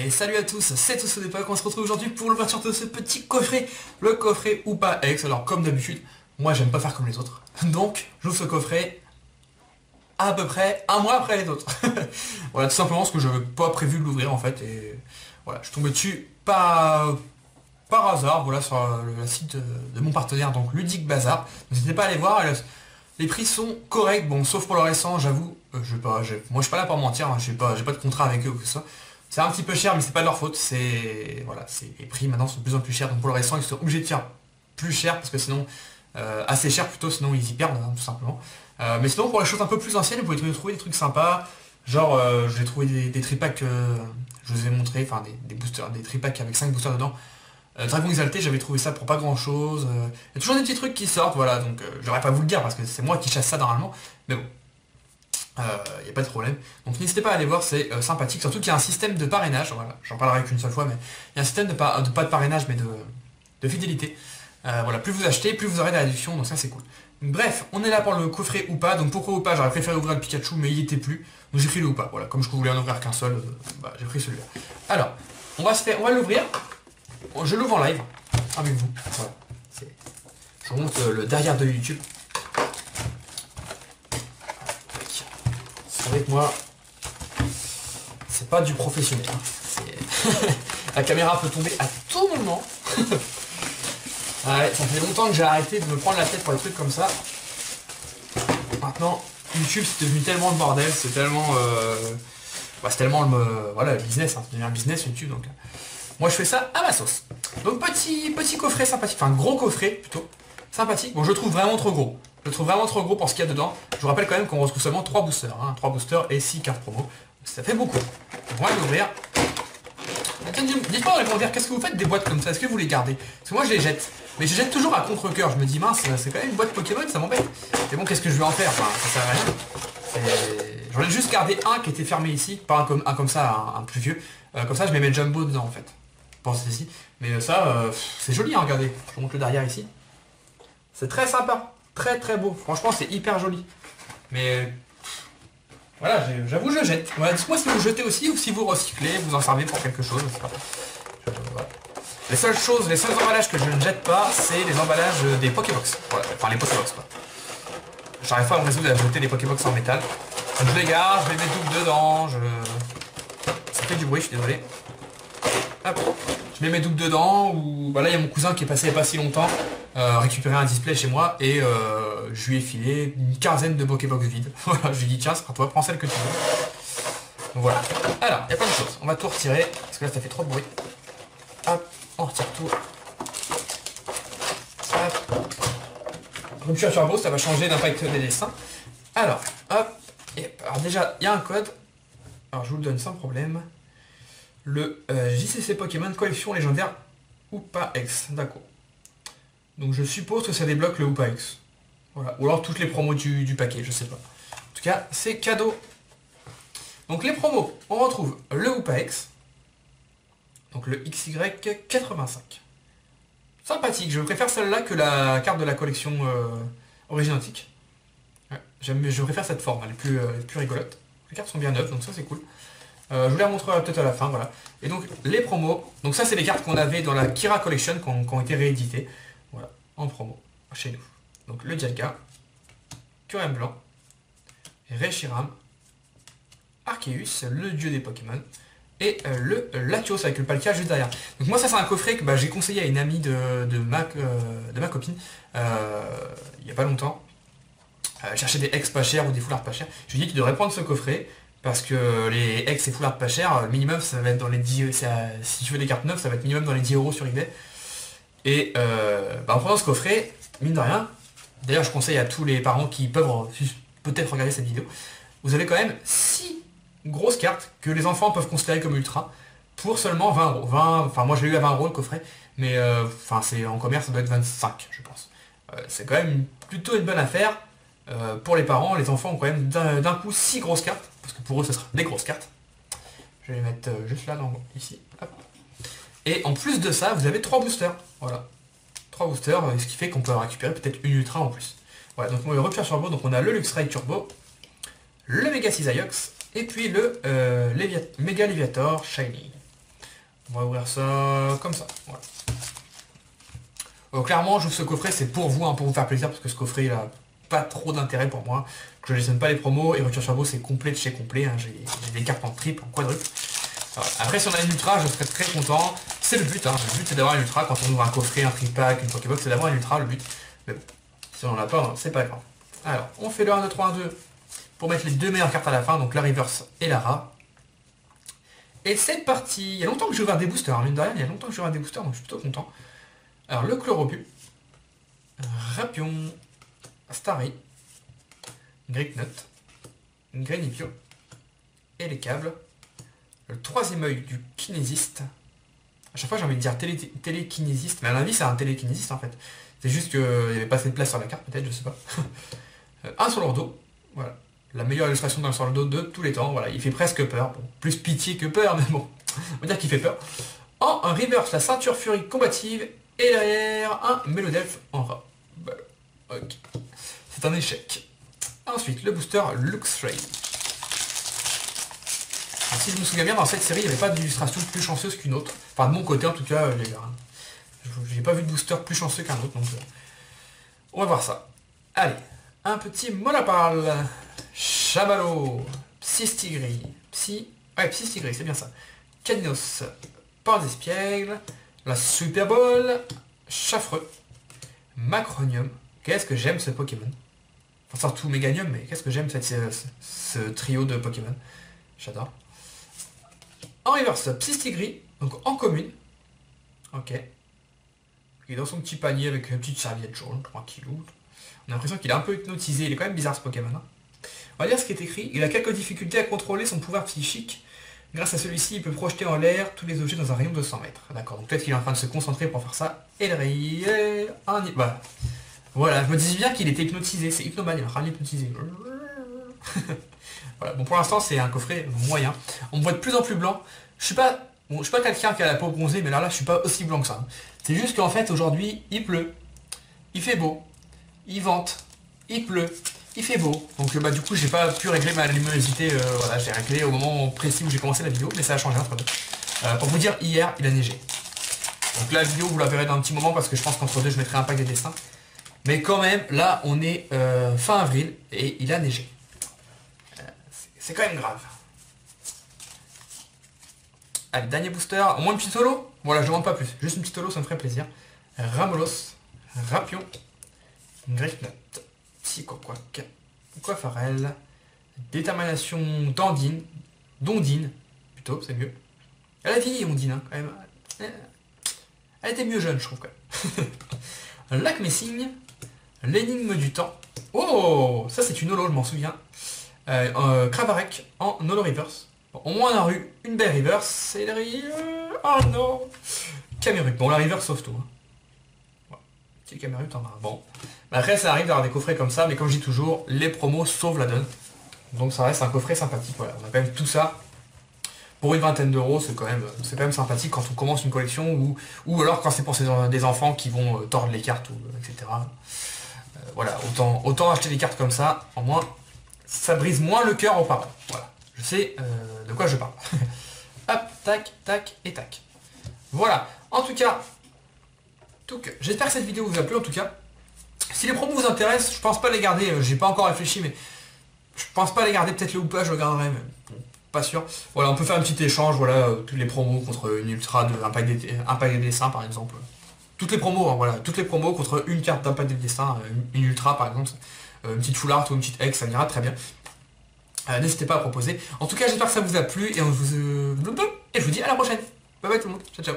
Et salut à tous, c'est Tous au départ, on se retrouve aujourd'hui pour l'ouverture de ce petit coffret, le coffret Hoopa X. Alors comme d'habitude, moi j'aime pas faire comme les autres, donc j'ouvre ce coffret à peu près un mois après les autres. Voilà, tout simplement parce que je n'avais pas prévu de l'ouvrir en fait, et voilà, je suis tombé dessus par hasard, voilà, sur le site de mon partenaire, donc Ludique Bazar. N'hésitez pas à aller voir, les prix sont corrects, bon, sauf pour le récent, j'avoue, moi je suis pas là pour mentir, hein, j'ai pas de contrat avec eux ou que ça. C'est un petit peu cher, mais c'est pas de leur faute, voilà, les prix maintenant sont de plus en plus chers, donc pour le récent, ils sont obligés de faire plus cher, parce que sinon, assez cher plutôt, sinon ils y perdent, hein, tout simplement. Mais sinon, pour les choses un peu plus anciennes, vous pouvez trouver des trucs sympas, genre, j'ai trouvé des tripacks, je vous ai montré, enfin des boosters, des tripacks avec 5 boosters dedans. Dragon Exalté, j'avais trouvé ça pour pas grand chose. Il y a toujours des petits trucs qui sortent, voilà, donc j'aurais pas à vous le dire parce que c'est moi qui chasse ça normalement, mais bon. Il n'y a pas de problème. Donc n'hésitez pas à aller voir, c'est sympathique, surtout qu'il y a un système de parrainage, voilà, j'en parlerai qu'une seule fois, mais il y a un système pas de parrainage, mais de fidélité. Voilà, plus vous achetez, plus vous aurez des réductions, donc ça c'est cool. Bref, on est là pour le coffret Hoopa, donc pourquoi Hoopa? J'aurais préféré ouvrir le Pikachu, mais il n'y était plus, donc j'ai pris le Hoopa, voilà, comme je voulais en ouvrir qu'un seul, j'ai pris celui-là. Alors, on va l'ouvrir, je l'ouvre en live, avec vous, voilà. Je vous montre le derrière de YouTube. Avec moi, c'est pas du professionnel. Hein. La caméra peut tomber à tout moment. Ouais, ça fait longtemps que j'ai arrêté de me prendre la tête pour des trucs comme ça. Maintenant, YouTube c'est devenu tellement le bordel, c'est tellement, voilà, le business, hein, c'est devenu un business YouTube. Donc, moi je fais ça à ma sauce. Donc petit coffret sympathique, enfin gros coffret plutôt sympathique. Bon, je le trouve vraiment trop gros. Je le trouve vraiment trop gros pour ce qu'il y a dedans. Je vous rappelle quand même qu'on retrouve seulement 3 boosters. Hein, 3 boosters et 6 cartes promo. Ça fait beaucoup. On va l'ouvrir. Dites-moi dans les commentaires, qu'est-ce que vous faites des boîtes comme ça? Est-ce que vous les gardez? Parce que moi je les jette. Mais je jette toujours à contre-cœur. Je me dis mince, c'est quand même une boîte Pokémon, ça m'embête. Mais bon, qu'est-ce que je vais en faire? Enfin, ça sert à rien. J'en ai juste gardé un qui était fermé ici. Pas un comme ça, un plus vieux. Comme ça je mets mes jumbo dedans en fait. Pour ceci. Mais ça, c'est joli à regarder. Je vous montre le derrière ici. C'est très sympa. Très beau, franchement c'est hyper joli. Mais voilà, j'avoue je jette. Voilà, dites-moi si vous jetez aussi ou si vous recyclez, vous en servez pour quelque chose. Voilà. Les seuls emballages que je ne jette pas, c'est les emballages des Pokébox. Voilà. Enfin les Pokébox quoi. J'arrive pas à me résoudre à jeter les Pokébox en métal. Donc, je les garde, je les mets doubles dedans, ça fait du bruit, je suis désolé. Hop. Je mets mes doubles dedans, ou bah là il y a mon cousin qui est passé il n'y a pas si longtemps récupérer un display chez moi et je lui ai filé une quinzaine de Pokébox vides. Voilà, je lui ai dit tiens, c'est pour toi, prends celle que tu veux. Donc voilà. Alors, il y a plein de choses. On va tout retirer, parce que là ça fait trop de bruit. Hop, on retire tout. Hop. Rupture turbo, ça va changer l'impact des dessins. Alors, hop. Alors déjà, il y a un code. Alors je vous le donne sans problème. Le JCC Pokémon collection légendaire Hoopa X, d'accord. Donc je suppose que ça débloque le Hoopa X. Voilà. Ou alors toutes les promos du paquet, je sais pas. En tout cas, c'est cadeau. Donc les promos, on retrouve le Hoopa X. Donc le XY85. Sympathique, je préfère celle-là que la carte de la collection originatique. Ouais, je préfère cette forme, elle est plus rigolote. Les cartes sont bien neuves, donc ça c'est cool. Je vous les remontrerai peut-être à la fin, voilà. Et donc les promos, donc ça c'est les cartes qu'on avait dans la Kira Collection qui ont été rééditées. Voilà, en promo, chez nous. Donc le Dialga, Kyurem Blanc, Reshiram, Arceus, le dieu des Pokémon, et le Latios avec le Palkia juste derrière. Donc moi ça c'est un coffret que j'ai conseillé à une amie de ma copine il n'y a pas longtemps. Elle cherchait des ex pas chers ou des foulards pas chers. Je lui ai dit tu devrais prendre ce coffret. Parce que les ex et foulards pas chers, le minimum ça va être dans les 10... si tu veux des cartes neuves, ça va être minimum dans les 10 € sur eBay. Et en prenant ce coffret, mine de rien, d'ailleurs je conseille à tous les parents qui peuvent peut-être regarder cette vidéo, vous avez quand même 6 grosses cartes que les enfants peuvent considérer comme ultra pour seulement 20 €. Enfin moi je l'ai eu à 20 € le coffret, mais c'est en commerce ça doit être 25 je pense. C'est quand même plutôt une bonne affaire. Pour les parents, les enfants ont quand même d'un coup 6 grosses cartes, parce que pour eux ce sera des grosses cartes. Je vais les mettre juste là, ici. Hop. Et en plus de ça, vous avez 3 boosters. Voilà. 3 boosters, ce qui fait qu'on peut récupérer peut-être une ultra en plus. Voilà, donc on va Rupture Turbo, donc on a le Luxray Turbo, le Mega Cisaiox, et puis le Mega Leviator Shiny. On va ouvrir ça comme ça. Voilà. Clairement, j'ouvre ce coffret, c'est pour vous, hein, pour vous faire plaisir, parce que ce coffret, il a pas trop d'intérêt pour moi. Je ne gestionne pas les promos, et Rupture Turbo, c'est complet de chez complet. Hein. J'ai des cartes en triple, en quadruple. Voilà. Après, si on a une ultra, je serais très content. C'est le but, hein. Le but, c'est d'avoir une ultra. Quand on ouvre un coffret, un tripack, une Pokébox, c'est d'avoir une ultra, le but. Mais bon, si on n'en a pas, c'est pas grave. Alors, on fait le 1, 2, 3, 1, 2 pour mettre les deux meilleures cartes à la fin, donc la Reverse et la Ra. Et c'est parti. Il y a longtemps que j'ai ouvert des boosters, hein. Mine de rien, il y a longtemps que j'ai ouvert des boosters, donc je suis plutôt content. Alors, le Chlorobu, Rapion, Starry, Gricknut, Grenipio, et les câbles. Le troisième œil du kinésiste. À chaque fois j'ai envie de dire télékinésiste, mais à mon avis c'est un télékinésiste en fait. C'est juste qu'il n'y avait pas assez de place sur la carte peut-être, je sais pas. Un sur leur dos, voilà. La meilleure illustration d'un sur le dos de tous les temps, voilà. Il fait presque peur, bon, plus pitié que peur, mais bon, on va dire qu'il fait peur. En un reverse, la ceinture furie combative, et derrière un Mélodelph en rat. Voilà. Ok. C'est un échec. Ensuite, le booster Luxray. Si je me souviens bien, dans cette série, il n'y avait pas d'illustration plus chanceuse qu'une autre. Enfin, de mon côté, en tout cas, les gars. J'ai pas vu de booster plus chanceux qu'un autre, donc... on va voir ça. Allez, un petit Monopale. Chamallow. Psystigris. Psystigris, c'est bien ça. Caninos. Port d'espiègle. La Super Bowl. Chaffreux. Macronium. Qu'est-ce que j'aime ce Pokémon. Enfin, surtout Méganium, mais qu'est-ce que j'aime ce trio de Pokémon. J'adore. En reverse, Psystigris, donc en commune. Ok. Il est dans son petit panier avec une petite serviette jaune, tranquillou. On a l'impression qu'il est un peu hypnotisé, il est quand même bizarre ce Pokémon. Hein. On va lire ce qui est écrit. Il a quelques difficultés à contrôler son pouvoir psychique. Grâce à celui-ci, il peut projeter en l'air tous les objets dans un rayon de 100 mètres. D'accord, donc peut-être qu'il est en train de se concentrer pour faire ça. Et le voilà. Voilà, je me disais bien qu'il était hypnotisé, c'est Hypnoman, il est en train d'hypnotiser. Voilà, bon pour l'instant c'est un coffret moyen. On me voit de plus en plus blanc. Je suis pas quelqu'un qui a la peau bronzée, mais là je suis pas aussi blanc que ça. C'est juste qu'en fait aujourd'hui il pleut, il fait beau, il vente, il pleut, il fait beau. Donc bah du coup j'ai pas pu régler ma luminosité, voilà, j'ai réglé au moment précis où j'ai commencé la vidéo, mais ça a changé entre deux. Pour vous dire, hier il a neigé. Donc la vidéo vous la verrez dans un petit moment parce que je pense qu'entre deux je mettrai un pack de dessins. Mais quand même, là on est fin avril et il a neigé. C'est quand même grave. Allez, dernier booster. Au moins une petite holo. Voilà, je ne demande pas plus. Juste une petite holo, ça me ferait plaisir. Ramolos, Rapion, Griffnut, Psychoquack, Coiffarel, Détermination Dondine, plutôt, c'est mieux. Elle a vieilli, Ondine, hein, quand même. Elle était mieux jeune, je trouve, quand même. Lac Messing, l'énigme du temps. Oh, ça c'est une holo, je m'en souviens. Kravarek en holo reverse. Bon, au moins on a eu une belle reverse. C'est le oh non. Camerup. Bon, la reverse sauve tout. Hein. Voilà. Petit Camerup, t'en as. Bon. Après, ça arrive d'avoir des coffrets comme ça, mais comme je dis toujours, les promos sauvent la donne. Donc ça reste un coffret sympathique. Voilà, on a quand même tout ça. Pour une vingtaine d'euros, c'est quand même sympathique quand on commence une collection ou alors quand c'est pour des enfants qui vont tordre les cartes, etc. Voilà, autant acheter des cartes comme ça, au moins ça brise moins le cœur aux parents. Voilà, je sais de quoi je parle. Hop, tac, tac et tac. Voilà, en tout cas, j'espère que cette vidéo vous a plu en tout cas. Si les promos vous intéressent, je pense pas les garder, j'ai pas encore réfléchi, mais je pense pas les garder, peut-être le Hoopa je le garderai, mais bon, pas sûr. Voilà, on peut faire un petit échange, voilà, tous les promos contre une ultra, un pack de dessins par exemple. Toutes les promos, hein, voilà, toutes les promos contre une carte d'un pack de dessin, une ultra par exemple, une petite full art ou une petite X, ça ira très bien. N'hésitez pas à proposer. En tout cas, j'espère que ça vous a plu et je vous dis à la prochaine. Bye bye tout le monde, ciao ciao.